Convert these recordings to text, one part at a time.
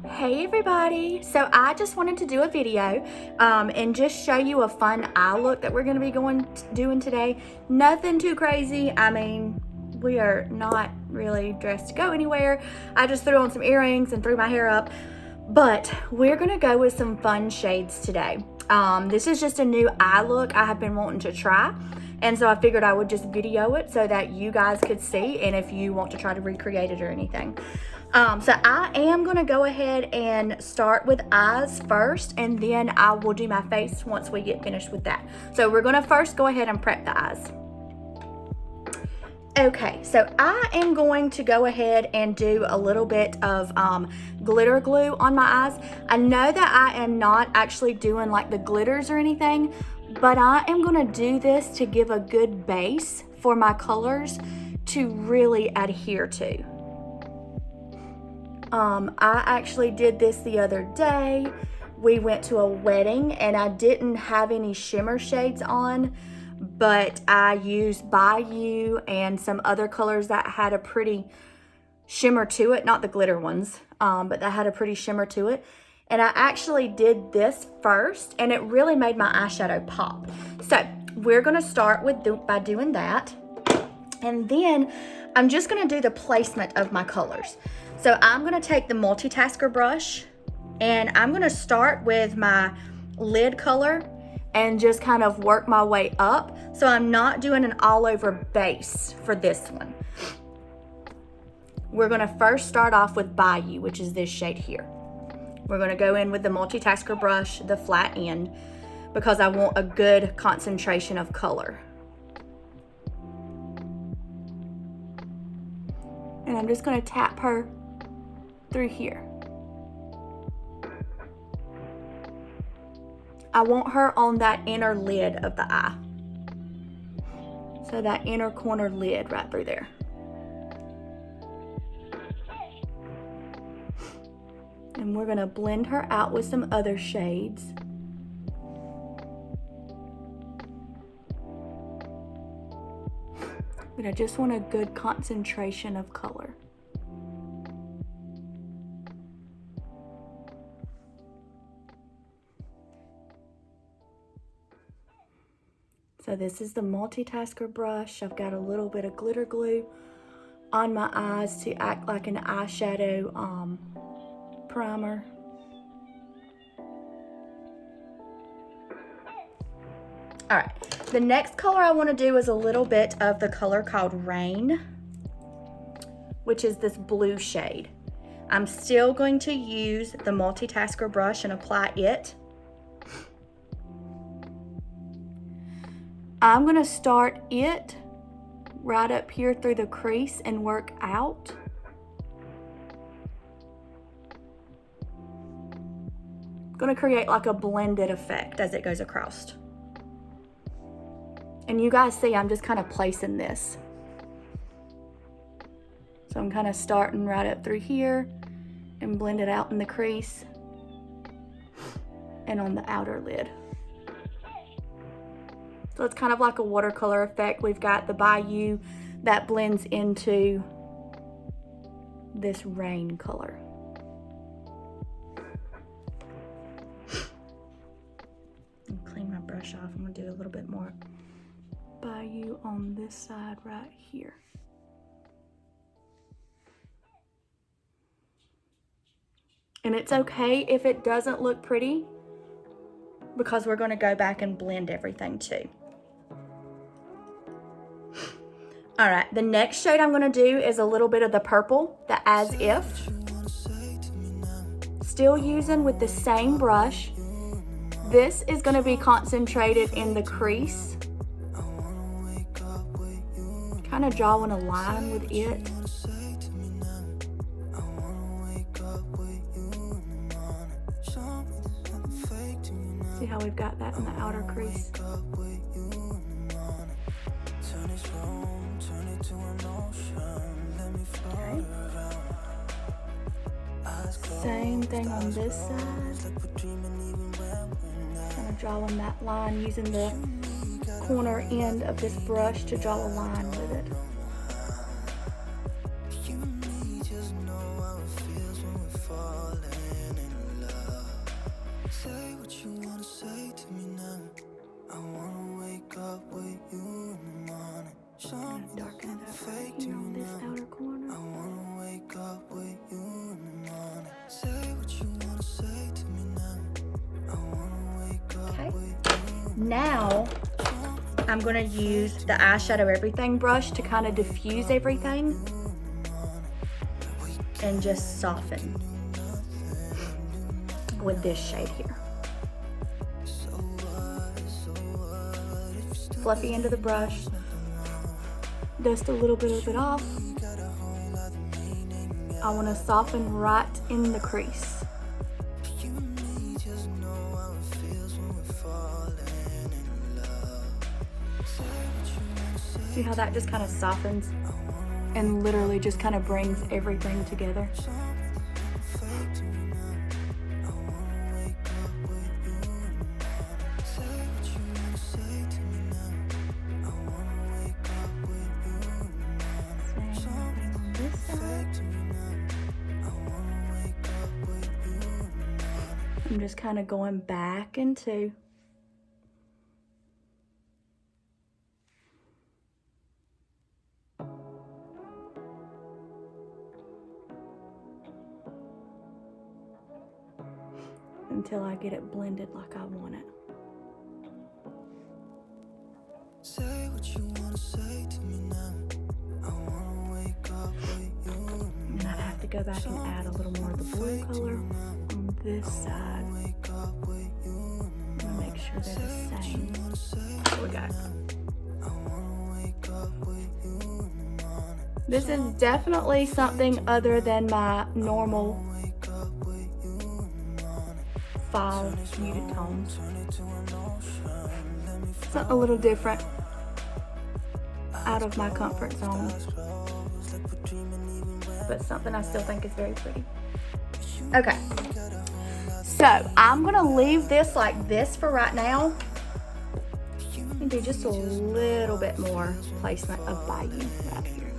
Hey everybody, so I just wanted to do a video and just show you a fun eye look that we're going to be doing today. Nothing too crazy. I mean, we are not really dressed to go anywhere. I just threw on some earrings and threw my hair up, but we're going to go with some fun shades today. This is just a new eye look I have been wanting to try, and so I figured I would just video it so that you guys could see, and if you want to try to recreate it or anything. So I am going to go ahead and start with eyes first, and then I will do my face once we get finished with that. So we're going to first go ahead and prep the eyes. Okay, so I am going to go ahead and do a little bit of glitter glue on my eyes. I know that I am not actually doing like the glitters or anything, but I am going to do this to give a good base for my colors to really adhere to. I actually did this the other day. We went to a wedding and I didn't have any shimmer shades on, but I used Bayou and some other colors that had a pretty shimmer to it, not the glitter ones, but that had a pretty shimmer to it. And I actually did this first and it really made my eyeshadow pop. So we're gonna start by doing that. And then I'm just gonna do the placement of my colors. So I'm gonna take the multitasker brush and I'm gonna start with my lid color and just kind of work my way up. So I'm not doing an all over base for this one. We're gonna first start off with Bayou, which is this shade here. We're gonna go in with the multitasker brush, the flat end, because I want a good concentration of color. And I'm just gonna tap her through here. I want her on that inner lid of the eye. So that inner corner lid right through there. And we're gonna blend her out with some other shades. But I just want a good concentration of color. So this is the multitasker brush. I've got a little bit of glitter glue on my eyes to act like an eyeshadow primer. All right, the next color I want to do is a little bit of the color called Rain, which is this blue shade. I'm still going to use the multitasker brush and apply it. I'm gonna start it right up here through the crease and work out. Gonna create like a blended effect as it goes across. And you guys see I'm just kind of placing this. So I'm kind of starting right up through here and blend it out in the crease and on the outer lid. So it's kind of like a watercolor effect. We've got the Bayou that blends into this Rain color. Clean my brush off. I'm gonna do a little bit more Bayou on this side right here. And it's okay if it doesn't look pretty, because we're gonna go back and blend everything too. All right, the next shade I'm gonna do is a little bit of the purple, the As If. Still using with the same brush. This is gonna be concentrated in the crease. Kind of drawing a line with it. See how we've got that in the outer crease? Okay. Same thing on this side. Kind of drawing that line using the corner end of this brush to draw a line with it. kind of darken it up right here on this outer corner. Okay. Now I'm going to use the eyeshadow everything brush to kind of diffuse everything and just soften with this shade here. Fluffy end of the brush, dust a little bit of it off. I want to soften right in the crease. See how that just kind of softens and literally just kind of brings everything together? I'm just kind of going back into until I get it blended like I want it. Say what you want to say to me now. I want to wake up with you. And I'd have to go back and add a little more of the blue color on this side. And make sure they're the same. There we go. This is definitely something other than my normal fall muted tones. Something a little different, out of my comfort zone, but something I still think is very pretty. Okay, so I'm gonna leave this like this for right now and do just a little bit more placement of Bayou right here.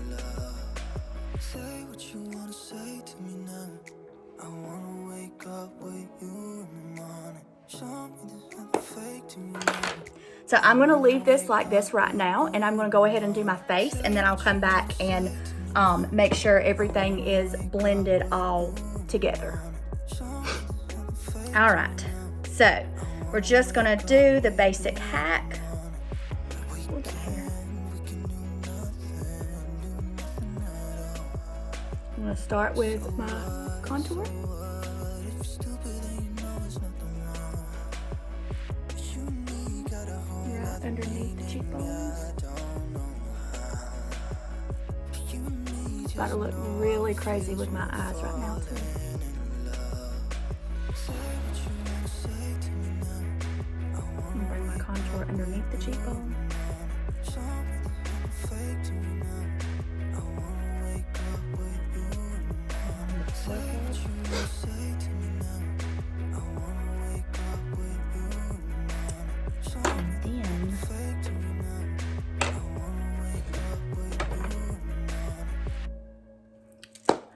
So I'm going to leave this like this right now, and I'm going to go ahead and do my face, and then I'll come back and make sure everything is blended all together. All right, so we're just going to do the basic hack. I'm going to start with my contour. Underneath the cheekbones. About to look really crazy with my eyes right now too. And bring my contour underneath the cheekbone.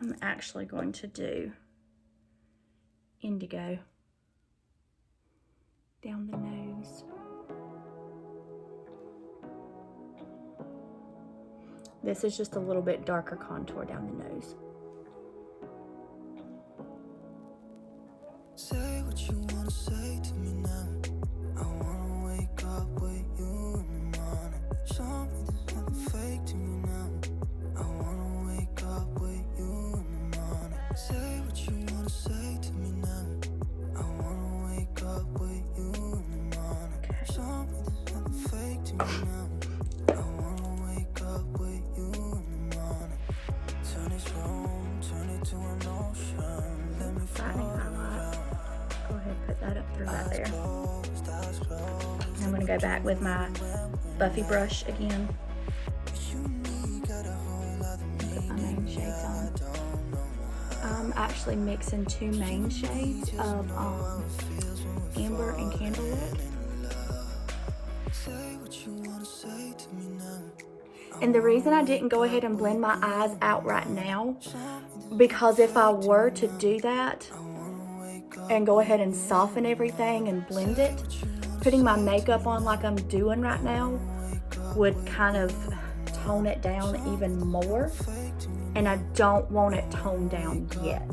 I'm actually going to do indigo down the nose. This is just a little bit darker contour down the nose. Say what you want to say to me now. I want to wake up with you in the morning. Show me there's nothing fake to me now. I want to wake up with you in the morning. Say what you want to say to me now. I want to wake up with you in the morning. Show me there's nothing fake to me now. I want to wake up with you in the morning. Turn this room, turn it to an ocean. Let me float around. Go ahead, put that up through right there. I'm going to go back with my Buffy brush again. Put my main shades on. I'm actually mixing two main shades of Amber and Candlewood. And the reason I didn't go ahead and blend my eyes out right now, because if I were to do that and go ahead and soften everything and blend it, putting my makeup on like I'm doing right now would kind of tone it down even more, and I don't want it toned down yet.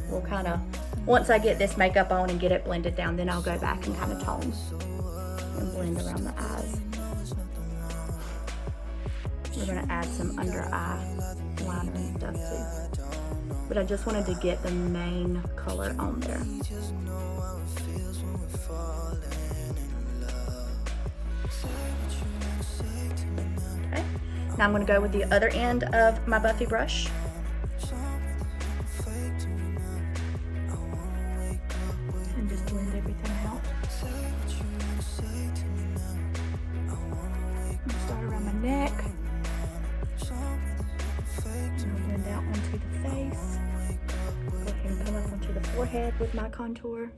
We'll kind of, once I get this makeup on and get it blended down, then I'll go back and kind of tone and blend around the eyes. We're gonna add some under eye liner and stuff too. But I just wanted to get the main color on there. Okay, now I'm gonna go with the other end of my Buffy brush. And just blend everything out. Start around my neck. Blend out onto the face. Go ahead and come up onto the forehead with my contour.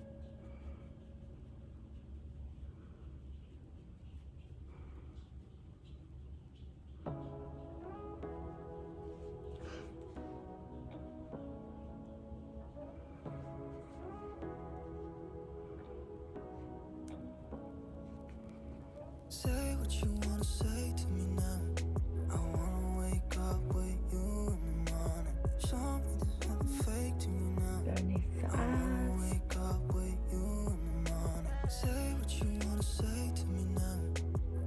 Say what you wanna say to me now. I wanna wake up with you in the morning. Show me there's nothing fake to me now. Underneath the I wanna eyes. wake up with you in the morning. Say what you wanna say to me now.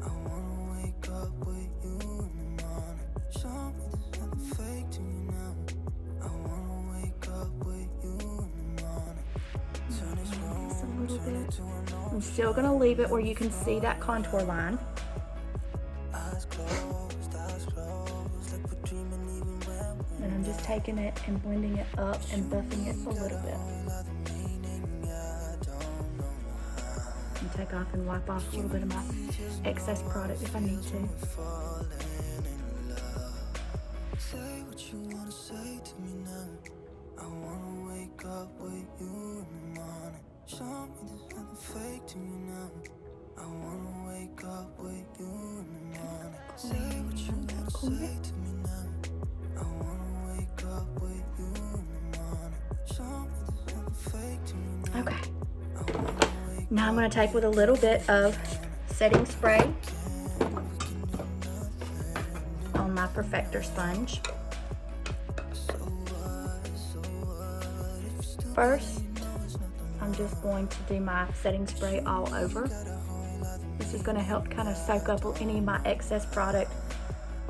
I wanna wake up with you in the morning. Show me there's nothing fake to me now. I wanna wake up with you in the morning. Turn this Just a room, little turn it bit. to an I'm still gonna leave it where you can see that contour line. eyes closed, like we're dreaming even when And I'm just taking it and blending it up and buffing it a little bit. And take off and wipe off a little bit of my excess product if I need to. Say what you wanna say to me now. I wanna wake up with you in the morning. Show me there's nothing fake to me now. I wanna wake up with you in the morning. Say what you wanna say to me now. I wanna wake up with you in the morning. Show me there's nothing fake to me now. Okay. Now I'm gonna take with a little bit of setting spray on my perfector sponge. First, I'm just going to do my setting spray all over. This is going to help kind of soak up any of my excess product.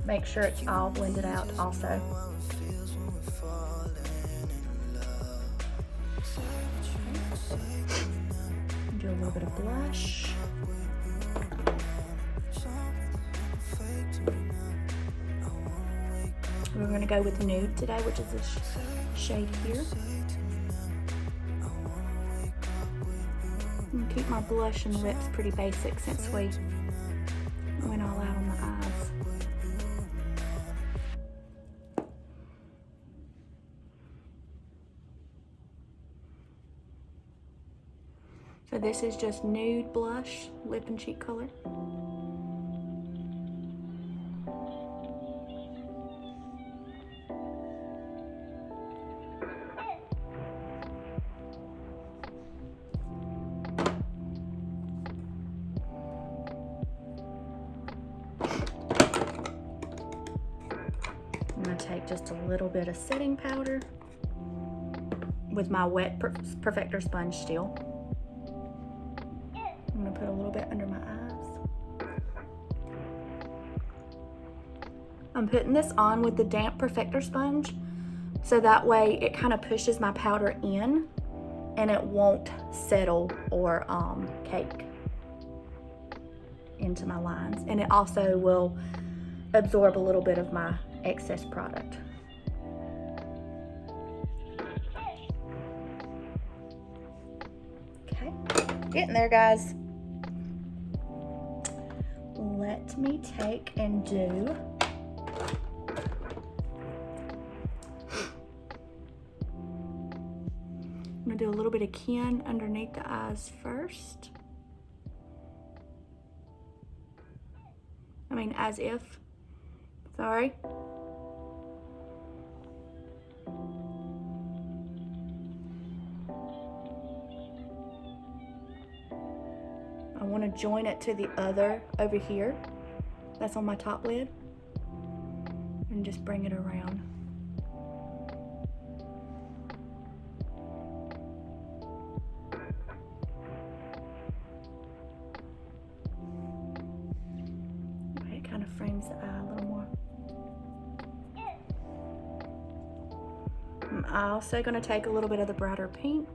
Make sure it's all blended out also. Do a little bit of blush. We're going to go with nude today, which is this shade here. I'm gonna keep my blush and lips pretty basic since we went all out on the eyes. So this is just nude blush, lip and cheek color. I'm gonna take just a little bit of setting powder with my wet perfector sponge still. I'm gonna put a little bit under my eyes. I'm putting this on with the damp perfector sponge so that way it kind of pushes my powder in and it won't settle or cake into my lines. And it also will absorb a little bit of my excess product. Okay, getting there, guys. Let me take and do I'm gonna do a little bit of kin underneath the eyes first. I mean, as if. Sorry. I want to join it to the other over here. That's on my top lid. And just bring it around. Okay, it kind of frames the eye a little more. I'm also going to take a little bit of the brighter pink.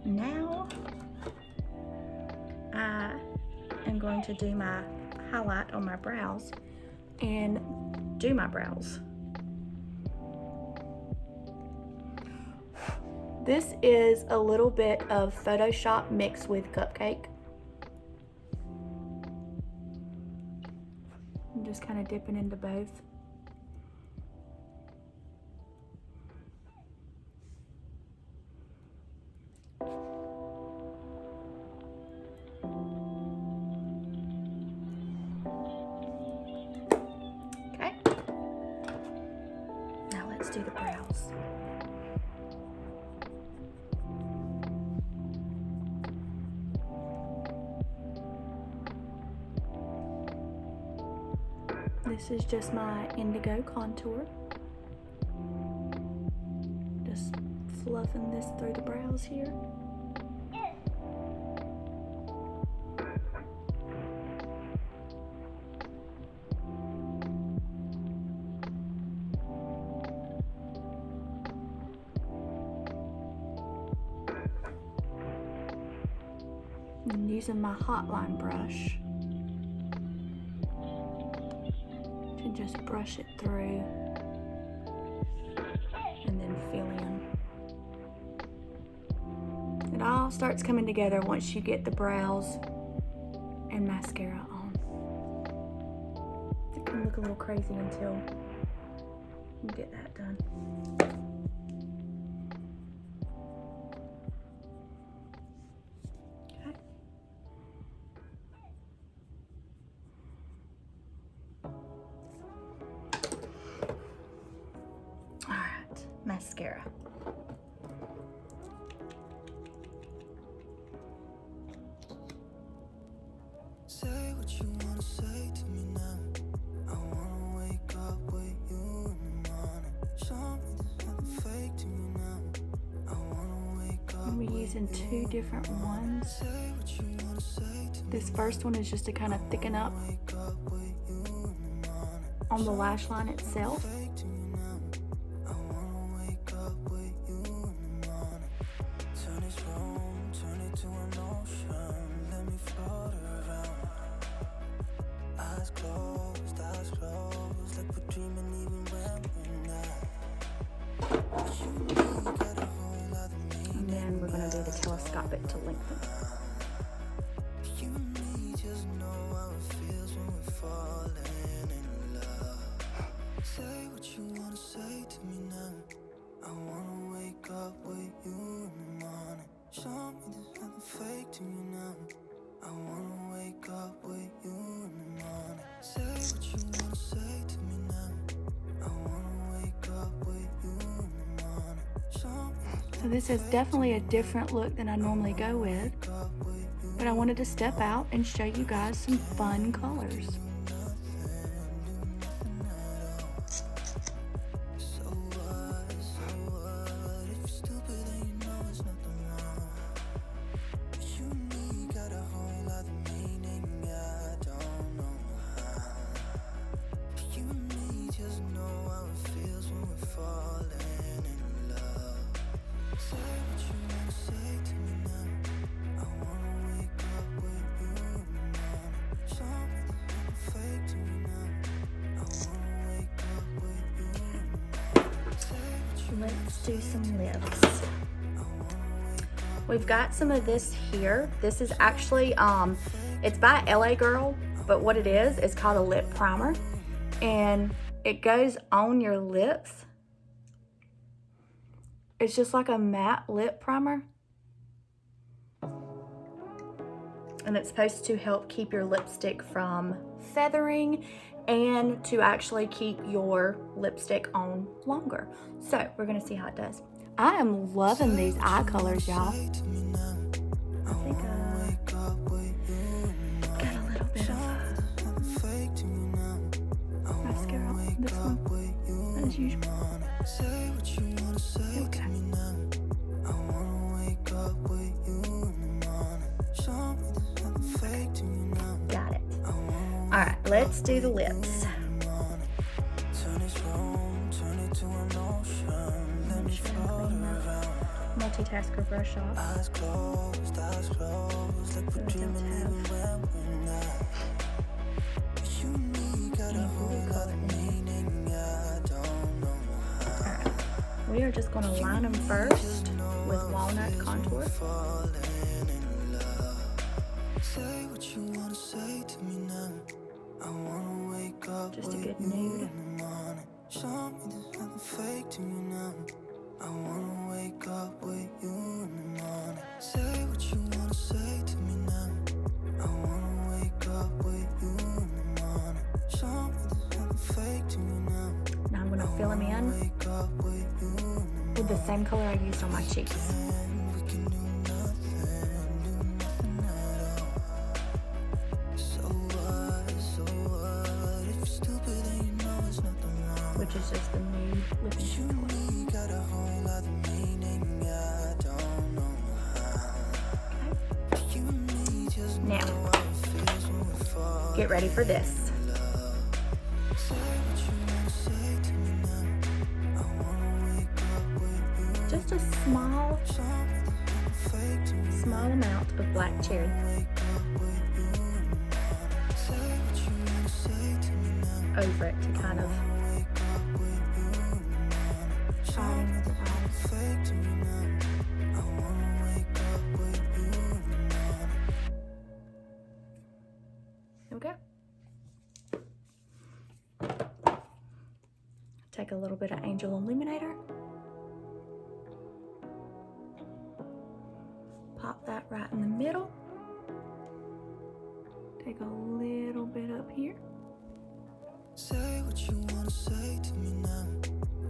Now I am going to do my highlight on my brows and do my brows. This is a little bit of Photoshop mixed with Cupcake. I'm just kind of dipping into both. Okay. Now let's do the brows. This is just my indigo contour. Just fluffing this through the brows here. And using my hotline brush to just brush it through and then fill in. It all starts coming together once you get the brows and mascara on. It can look a little crazy until you get that done. Mascara. Say what you wanna say to me now. I wanna wake up with you in the morning. Show me there's nothing fake to me now. I wanna wake up. We're using two different ones. Say what you wanna say to me. This first one is just to kind of thicken up on the lash line itself. And then we're going to do the telescopic to lengthen. You and me just know how it feels when we're falling in love. Say what you wanna say to me now. I wanna wake up with you in the morning. Show me there's nothing fake to me now. I wanna wake up with you in the morning. Say what you wanna say to me now. I wanna wake up with you in the morning. Show me. So this is definitely a different look than I normally go with, but I wanted to step out and show you guys some fun colors. Let's do some lips. We've got some of this here. This is actually, it's by LA Girl, but what it is called a lip primer. And it goes on your lips. It's just like a matte lip primer. and it's supposed to help keep your lipstick from feathering and to actually keep your lipstick on longer. So we're gonna see how it does. I am loving these eye colors, y'all. I think I got a little bit of mascara on this one, as usual. Okay. Got it. All right, let's do the lips. Multitasker brush off. Alright, we are just going to line them first with walnut contour. Just a good nude. I wanna wake up with you in the morning. Say what you wanna say to me now. I wanna wake up with you in the morning. Show me there's nothing fake to me now. Now I'm gonna fill them in with the same color I used on my cheeks. Which is just the nude lip and cheek color. Now, get ready for this. Just a small amount of black cherry. Over it to kind of shine with the eyes. Okay. Take a little bit of Angel Illuminator. Pop that right in the middle. Take a little bit up here. Say what you wanna say to me now.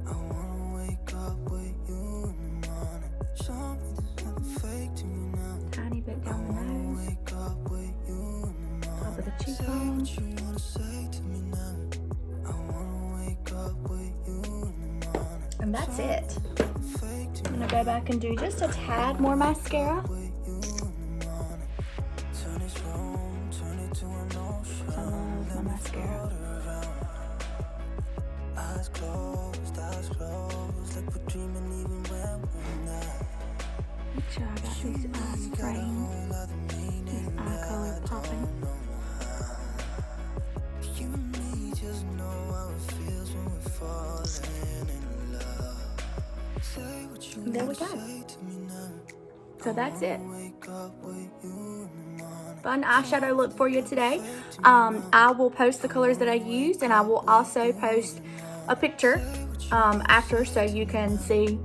I wanna wake up with you in the morning. Show me there's nothing fake to me now. Tiny bit down the nose. Wake up with you in the morning. Top of the cheekbone. Say what you wanna say to me now. I wanna wake up with you in the morning. And that's it. I'm gonna go back and do just a tad more mascara. I love my mascara. Eyes closed, like we're dreaming even when we're not. Make sure I got these eyes framed, this eye color popping. You and me just know how it feels when we're falling in love. There we go. So that's it. Fun eyeshadow look for you today. I will post the colors that I used, and I will also post a picture after, so you can see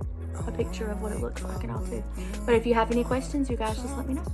a picture of what it looks like and all too. But if you have any questions, you guys just let me know.